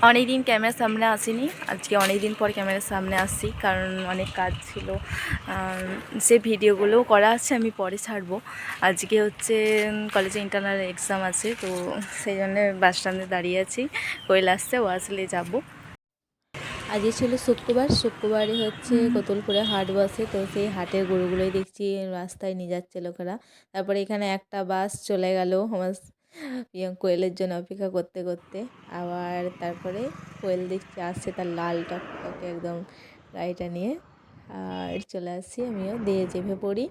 অনেক দিন ক্যামেরার সামনে আসিনি, আজকে অনেক দিন পর ক্যামেরার সামনে আসছি, কারণ অনেক কাজ ছিল। সে ভিডিওগুলোও করা আছে, আমি পরে ছাড়বো। আজকে হচ্ছে কলেজে ইন্টারনাল এক্সাম আছে, তো সেই জন্যে বাস স্ট্যান্ডে দাঁড়িয়ে আছি। কোয়েল আসছে, ও আসলে যাব। আজকে ছিল শুক্রবারে হচ্ছে কতুলপুরে হাট বসে, তো সেই হাটের গরুগুলোই দেখছি রাস্তায় নিয়ে যাচ্ছে লোকেরা। তারপরে এখানে একটা বাস চলে গেল আমার কোয়েলের জন্য অপেক্ষা করতে করতে। আবার তারপরে কোয়েল দেখছি আসছে, তার লাল টকটকে একদম গাড়িটা নিয়ে। আর চলে আসছি আমিও, দিয়ে চেপে পড়ি।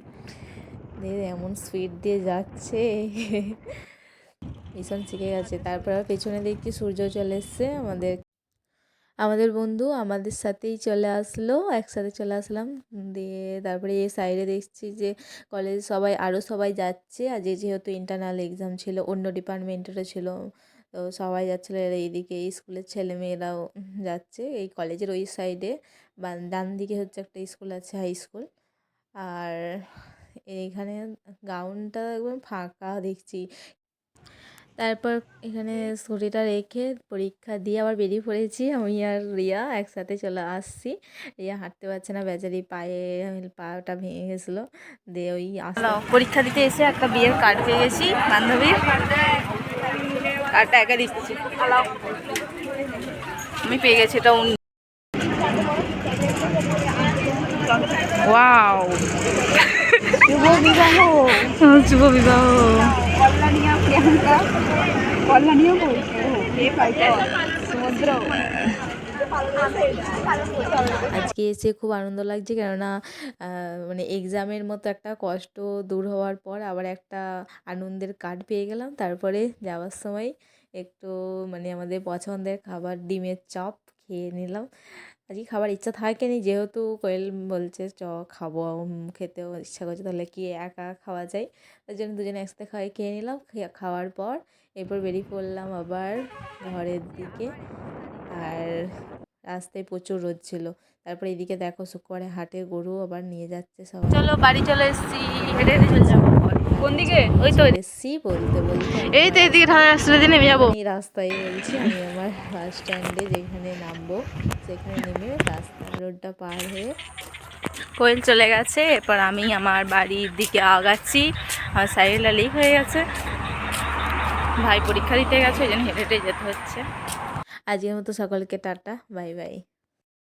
দিয়ে এমন স্পিড দিয়ে যাচ্ছে, ভীষণ শিখে গেছে। তারপর পেছনে দেখছি সূর্য চলে এসছে। আমাদের বন্ধু আমাদের সাথেই চলে আসলো, একসাথে চলে আসলাম। দিয়ে তারপরে এই সাইডে দেখছি যে কলেজ আরও সবাই যাচ্ছে। আর যেহেতু ইন্টারনাল এক্সাম ছিল, অন্য ডিপার্টমেন্টেরও ছিল, তো সবাই যাচ্ছিলো। এইদিকে এই স্কুলের ছেলেমেয়েরাও যাচ্ছে এই কলেজের ওই সাইডে। ডান দিকে হচ্ছে একটা স্কুল আছে, হাই স্কুল। আর এইখানে গ্রাউন্ডটা একদম ফাঁকা দেখছি। তারপর এখানে স্কুটিটা রেখে পরীক্ষা দিয়ে আবার বেরিয়ে পড়েছি। আমি আর রিয়া একসাথে চলে আসছি। রিয়া হাঁটতে পারছে না, বেচারি পাটা ভেঙে গেছিলো। দিয়ে ওই পরীক্ষা দিতে এসে একটা বিয়ের কার্ড পেয়ে গেছি বান্ধবীর। কার্ডটা একা দিচ্ছি, আমি পেয়ে গেছি এটা। ওয়াও, শুভ বিবাহ, শুভ বিবাহ। আজকে এসে খুব আনন্দ লাগছে, কেননা মানে এক্সামের মতো একটা কষ্ট দূর হওয়ার পর আবার একটা আনন্দের কার্ড পেয়ে গেলাম। তারপরে যাওয়ার সময় একটু মানে আমাদের পছন্দের খাবার ডিমের চপ খেয়ে নিলাম। আজকে খাবার ইচ্ছা থাকেনি, যেহেতু কোয়েল বলছে চ খাবো, খেতেও ইচ্ছা করছে, তাহলে কি একা খাওয়া যায়। তার জন্য দুজনে একসাথে খেয়ে নিলাম। খাওয়ার পর এরপর বেরিয়ে পড়লাম আবার ঘরের দিকে। আর রাস্তায় প্রচুর রোদ ছিল। তারপরে এদিকে দেখো শুক্রবারে হাটে গরু আবার নিয়ে যাচ্ছে সবাই। চলো বাড়ি চলে এসেছি, হেঁটে হেঁটে চলে যাবো। কোন দিকে? ওই তো এসেছি বলতে বলতে, এই তো এদিকে রাস্তাতে নেমে যাবো। এই রাস্তায় বলছি আমি আমার বাস স্ট্যান্ডে যেখানে নামবো সেখানে নেমে রোডটা পার হয়ে কোয়েল চলে গেছে। এরপর আমি আমার বাড়ির দিকে আগাচ্ছি। আমার সাইকেলটা লিক হয়ে গেছে, ভাই পরীক্ষা দিতে গেছে, ওই জন্য হেঁটে হেঁটে যেতে হচ্ছে। আজকের মতো সকলকে টাটা, বাই বাই।